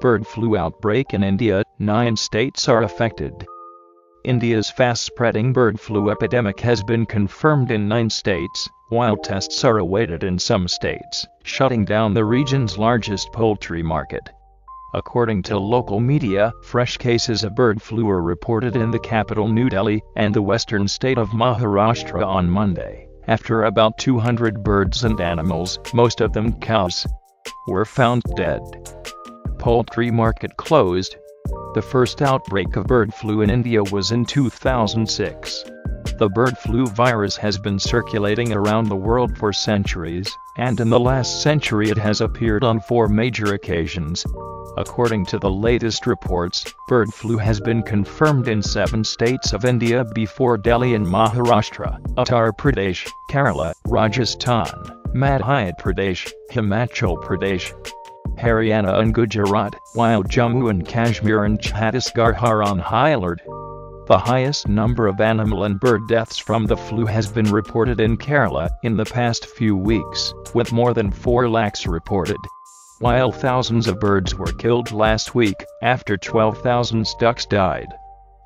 Bird flu outbreak in India, 9 states are affected. India's fast-spreading bird flu epidemic has been confirmed in 9 states, while tests are awaited in some states, shutting down the region's largest poultry market. According to local media, fresh cases of bird flu were reported in the capital New Delhi and the western state of Maharashtra on Monday, after about 200 birds and animals, most of them cows, were found dead. Poultry market closed. The first outbreak of bird flu in India was in 2006. The bird flu virus has been circulating around the world for centuries, and in the last century it has appeared on 4 major occasions. According to the latest reports, bird flu has been confirmed in 7 states of India before Delhi and Maharashtra, Uttar Pradesh, Kerala, Rajasthan, Madhya Pradesh, Himachal Pradesh, Haryana and Gujarat, while Jammu and Kashmir and Chhattisgarh are on high alert. The highest number of animal and bird deaths from the flu has been reported in Kerala in the past few weeks, with more than 4 lakhs reported. While thousands of birds were killed last week, after 12,000 ducks died.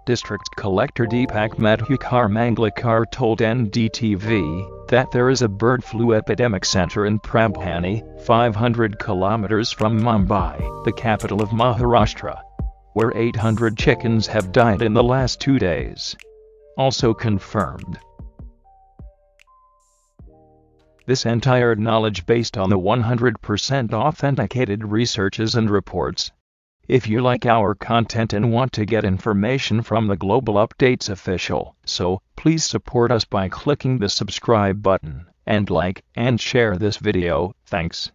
District Collector Deepak Madhukar Manglekar told NDTV that there is a bird flu epidemic center in Prabhani, 500 kilometers from Mumbai, the capital of Maharashtra, where 800 chickens have died in the last 2 days. Also confirmed. This entire knowledge based on the 100% authenticated researches and reports. If you like our content and want to get information from the Global Updates official, so please support us by clicking the subscribe button, and like and share this video. Thanks.